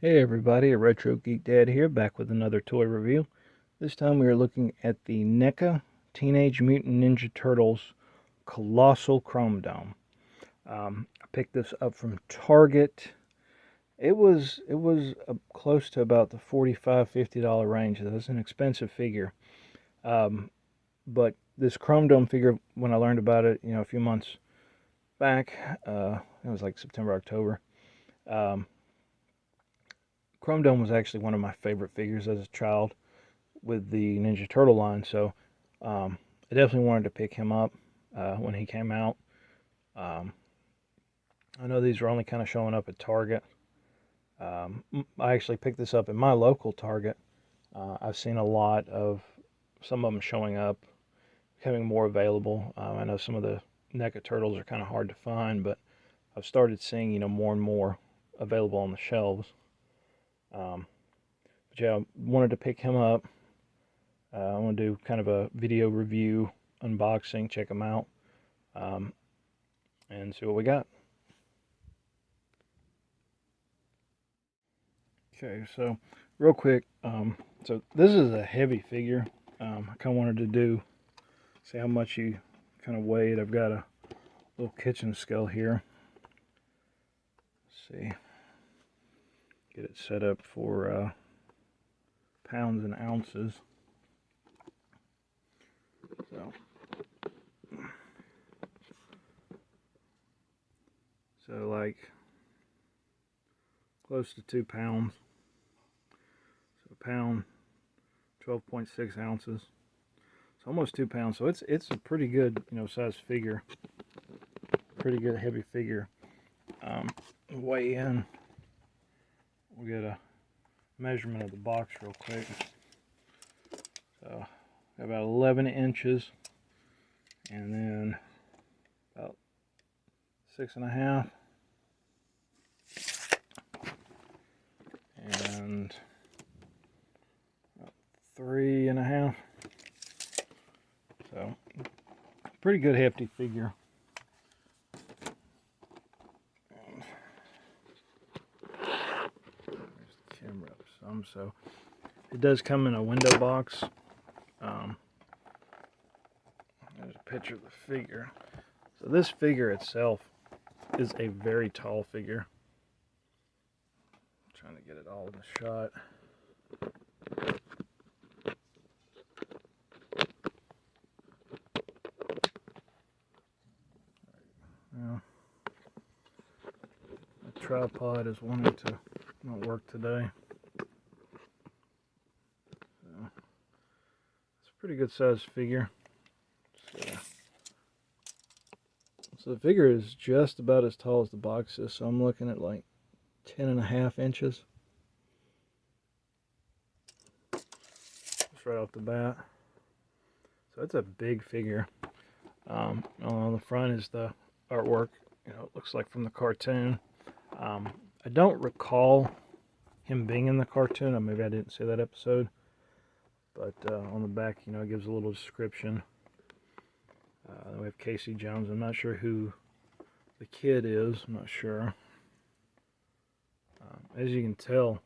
Hey everybody, a Retro Geek Dad here, back with another toy review. This time we are looking at the NECA Teenage Mutant Ninja Turtles Colossal Chrome Dome. I picked this up from Target. It was close to about the $45–50 range. That's an expensive figure. But this Chrome Dome figure, when I learned about it, a few months back, it was like September, October. Chrome Dome was actually one of my favorite figures as a child with the Ninja Turtle line, so I definitely wanted to pick him up when he came out. I know these are only kind of showing up at Target. I actually picked this up at my local Target. I've seen a lot of some of them showing up, becoming more available. I know some of the NECA turtles are kind of hard to find, but I've started seeing more and more available on the shelves. But yeah, I wanted to pick him up. I want to do kind of a video review, unboxing, check him out, and see what we got. Okay, so real quick, so this is a heavy figure. I kind of wanted to see how much he kind of weighed. I've got a little kitchen scale here. Let's see. Get it set up for pounds and ounces. So like close to 2 pounds. So a pound, 12.6 ounces. It's almost 2 pounds. So it's a pretty good size figure. Pretty good heavy figure. Weigh in. We'll get a measurement of the box real quick. So about 11 inches, and then about 6.5, and about 3.5. So pretty good hefty figure. Camera up some, so it does come in a window box. There's a picture of the figure. So this figure itself is a very tall figure. I'm trying to get it all in the shot. Now, the tripod is wanting to not work today. So, it's a pretty good sized figure. So the figure is just about as tall as the box is, so I'm looking at like 10.5 inches. Just right off the bat. So it's a big figure. On the front is the artwork, it looks like from the cartoon. I don't recall him being in the cartoon, or maybe I didn't see that episode. But on the back, it gives a little description. We have Casey Jones. I'm not sure who the kid is. I'm not sure. As you can tell,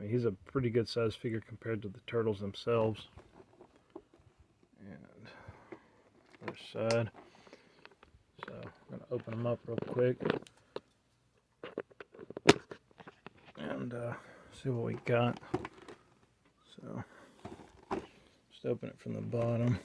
he's a pretty good sized figure compared to the turtles themselves. And other side. So I'm going to open them up real quick and see what we got. So just open it from the bottom.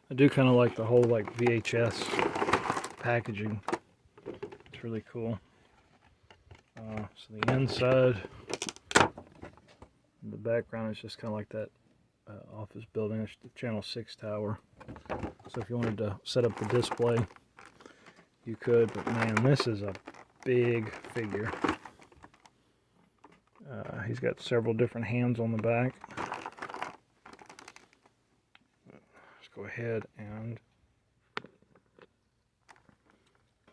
I do kind of like the whole VHS packaging. It's really cool. So the inside, the background is just kind of like that office building. It's the Channel 6 tower. So if you wanted to set up the display, you could. But man, this is a big figure. He's got several different hands on the back. Go ahead and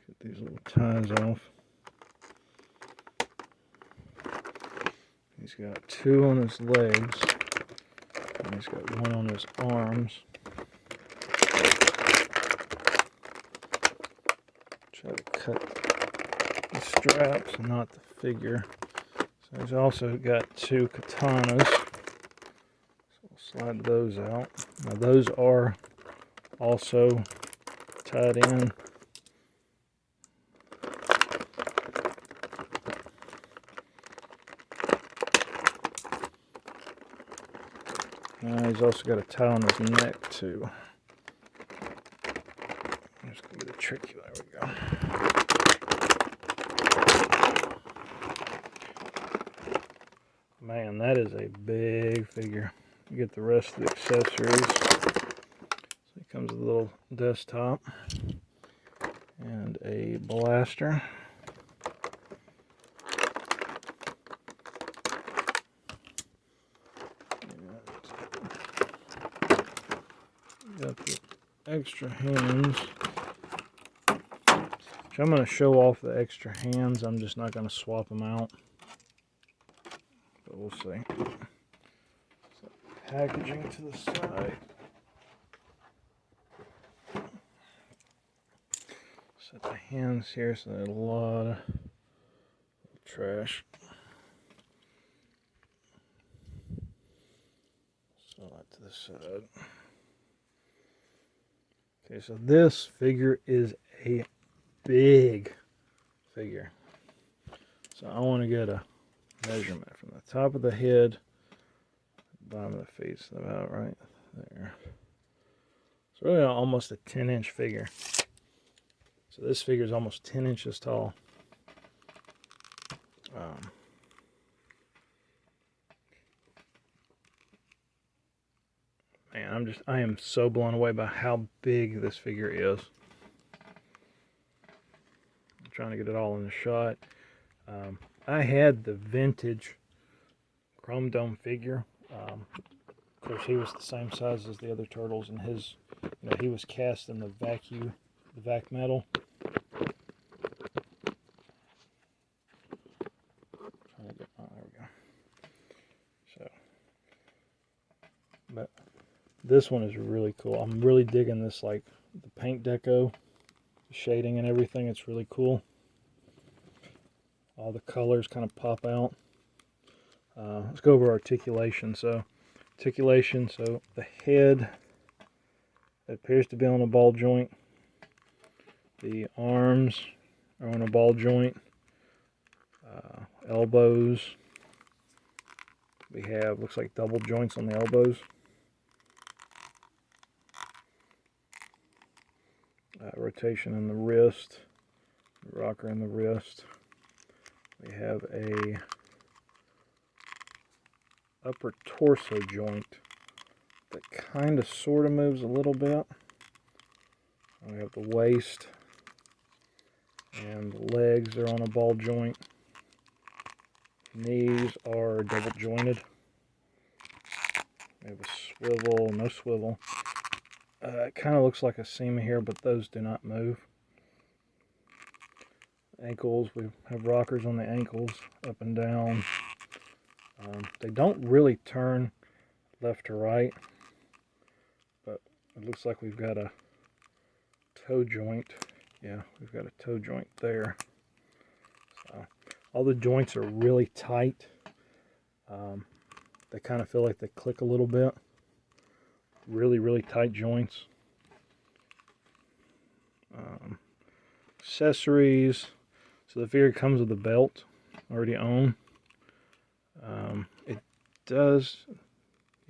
get these little ties off. got 2 on his legs, and he's got 1 on his arms. Try to cut the straps, not the figure. So he's also got 2 katanas. So we'll slide those out. Now those are also tied in. Now he's also got a tie on his neck too. There's going to be the tricky. There we go. Man, that is a big figure. You get the rest of the accessories. So it comes with a little desktop and a blaster. Got the extra hands. Which I'm going to show off the extra hands. I'm just not going to swap them out. But we'll see. So packaging to the side. Set the hands here so there's a lot of trash. So that to the side. Okay, so this figure is a big figure. So I want to get a measurement from the top of the head, bottom of the face, about right there. It's really almost a 10-inch figure. So this figure is almost 10 inches tall. Man, I am so blown away by how big this figure is. I'm trying to get it all in the shot. I had the vintage chrome dome figure. Of course, he was the same size as the other turtles, and his, he was cast in the vac metal. There we go. So, but this one is really cool. I'm really digging this, like the paint deco, the shading and everything. It's really cool. All the colors kind of pop out. Let's go over articulation. So the head appears to be on a ball joint. The arms are on a ball joint. Elbows. We have, looks like double joints on the elbows. Rotation in the wrist. Rocker in the wrist. We have a upper torso joint that kind of sort of moves a little bit. We have the waist, and the legs are on a ball joint. Knees are double jointed. We have a swivel, no swivel. It kind of looks like a seam here, but those do not move. Ankles, we have rockers on the ankles, up and down. They don't really turn left to right, but it looks like we've got a toe joint. Yeah, we've got a toe joint there. So all the joints are really tight. They kind of feel like they click a little bit. Really, really tight joints. Accessories. So the figure comes with a belt already on. It does,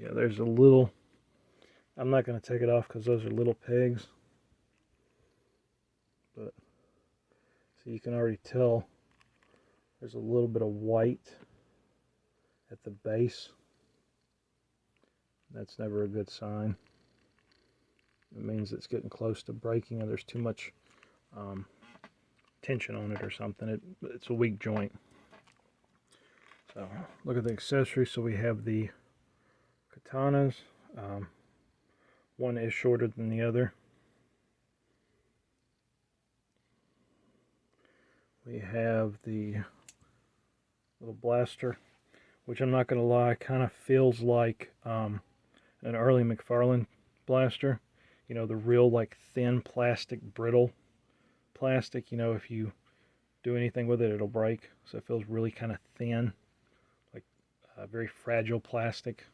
yeah, there's a little, I'm not going to take it off because those are little pegs. But, so you can already tell there's a little bit of white at the base. That's never a good sign. It means it's getting close to breaking, or there's too much tension on it or something. It's a weak joint. So look at the accessories. So we have the katanas. One is shorter than the other. We have the little blaster. which I'm not going to lie, kind of feels like an early McFarlane blaster. You know, the real like thin plastic, brittle plastic. You know, if you do anything with it, it'll break. So it feels really kind of thin, like very fragile plastic.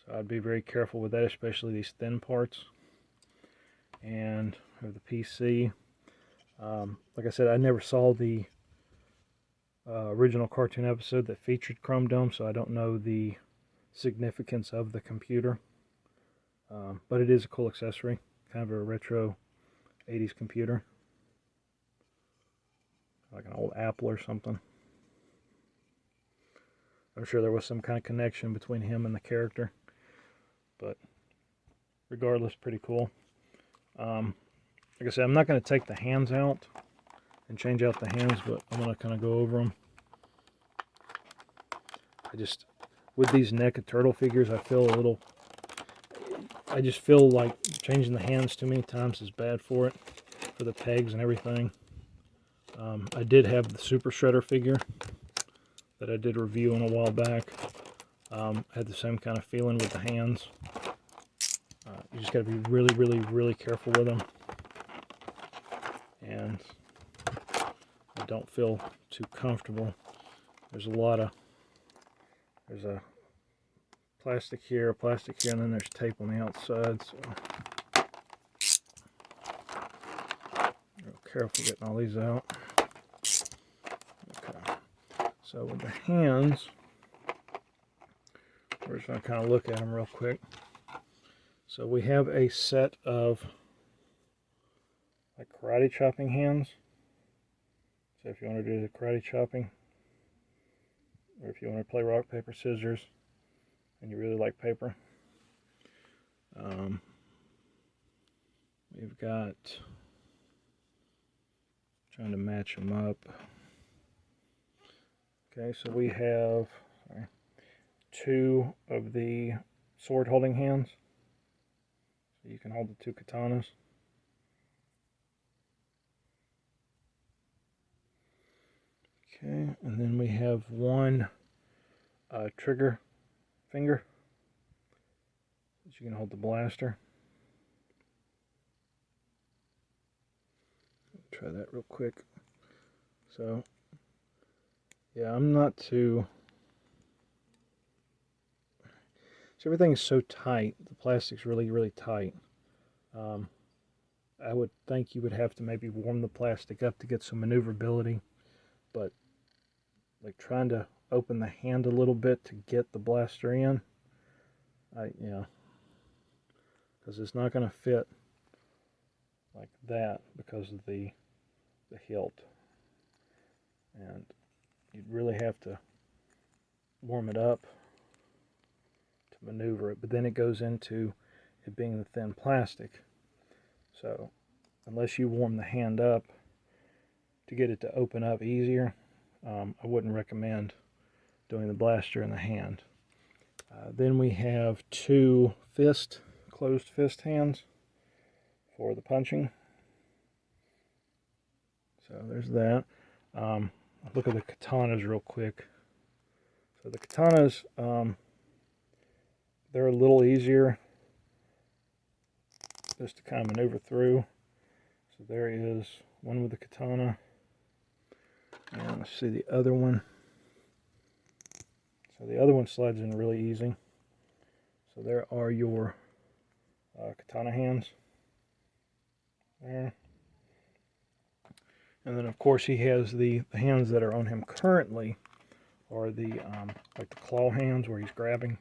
So I'd be very careful with that, especially these thin parts. And of the PC, like I said, I never saw the original cartoon episode that featured Chrome Dome, so I don't know the significance of the computer. But it is a cool accessory, kind of a retro 80s computer, like an old Apple or something. I'm sure there was some kind of connection between him and the character, but regardless, pretty cool. Like I said, I'm not going to take the hands out and change out the hands, but I'm going to kind of go over them. With these NECA turtle figures, I just feel like changing the hands too many times is bad for it, for the pegs and everything. I did have the Super Shredder figure that I did review on a while back. Had the same kind of feeling with the hands. You just got to be really, really, really careful with them. And I don't feel too comfortable. There's a plastic here, and then there's tape on the outside. So real careful getting all these out. Okay. So with the hands, we're just going to kind of look at them real quick. So we have a set of like karate chopping hands. So if you want to do the karate chopping, or if you want to play rock, paper, scissors, and you really like paper, we've got, trying to match them up. Okay, so we have two of the sword holding hands. So you can hold the two katanas. Okay, and then we have one trigger finger, so you can hold the blaster. Try that real quick. So, yeah, I'm not too... So everything is so tight. The plastic's really, really tight. I would think you would have to maybe warm the plastic up to get some maneuverability, but like trying to open the hand a little bit to get the blaster in, because it's not going to fit like that because of the hilt, and you'd really have to warm it up to maneuver it. But then it goes into it being the thin plastic, so unless you warm the hand up to get it to open up easier, I wouldn't recommend doing the blaster in the hand. Then we have two closed fist hands for the punching. So there's that. Look at the katanas real quick. So the katanas, they're a little easier just to kind of maneuver through. So there is one with the katana. And let's see the other one. So the other one slides in really easy. So there are your katana hands there. And then of course he has the hands that are on him currently are the like the claw hands where he's grabbing,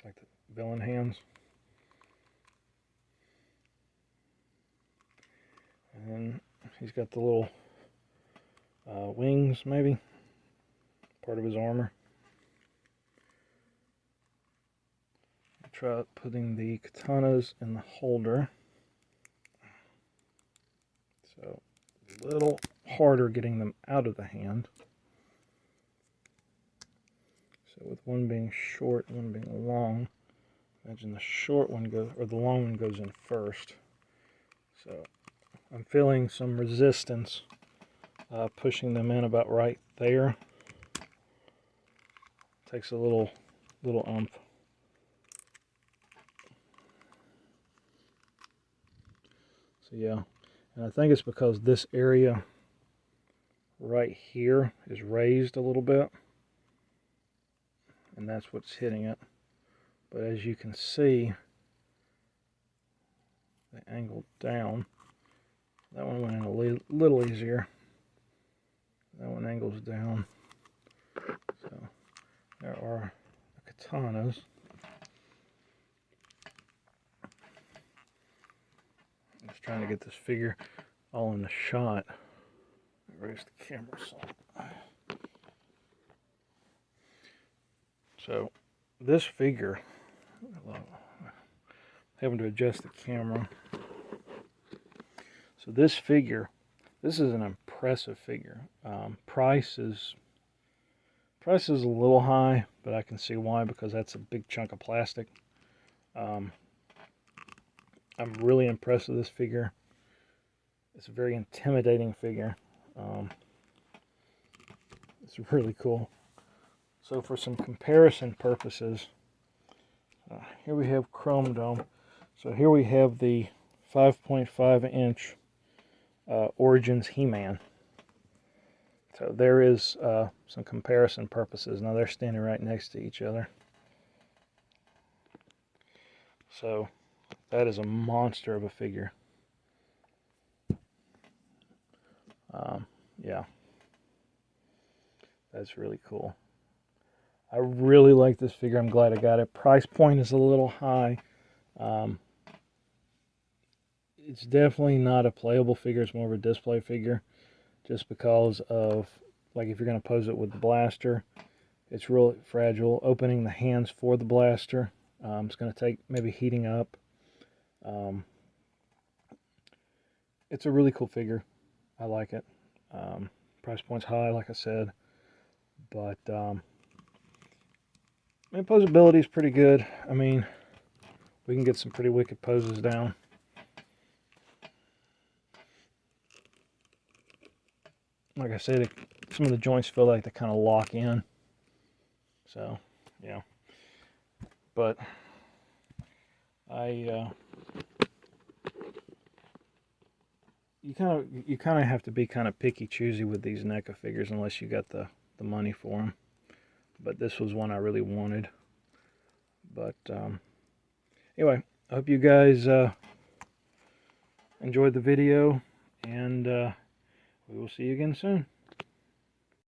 like the villain hands. And then he's got the little wings, maybe part of his armor. I'll try putting the katanas in the holder. So a little harder getting them out of the hand. So with one being short and one being long, imagine the short one goes, or the long one goes in first. So I'm feeling some resistance pushing them in about right there. Takes a little oomph. So yeah, and I think it's because this area right here is raised a little bit, and that's what's hitting it. But as you can see, the angle down, that one went in a little easier. That one angles down. So there are the katanas. I'm just trying to get this figure all in the shot. Raise the camera some. So this figure, having to adjust the camera. So this figure, this is an impressive figure. Price is a little high, but I can see why, because that's a big chunk of plastic. I'm really impressed with this figure. It's a very intimidating figure. It's really cool. So for some comparison purposes, here we have Chrome Dome. So here we have the 5.5 inch Origins He-Man. So there is some comparison purposes. Now they're standing right next to each other. So that is a monster of a figure. Yeah, that's really cool. I really like this figure. I'm glad I got it. Price point is a little high. It's definitely not a playable figure. It's more of a display figure, just because of, like, if you're going to pose it with the blaster, it's really fragile. Opening the hands for the blaster, it's going to take maybe heating up. It's a really cool figure. I like it. Price point's high, like I said, but posability is pretty good. I mean, we can get some pretty wicked poses down. Like I said, some of the joints feel like they kind of lock in. So, yeah. But you kind of have to be kind of picky choosy with these NECA figures unless you got the money for them. But this was one I really wanted. But anyway, I hope you guys enjoyed the video, and we will see you again soon.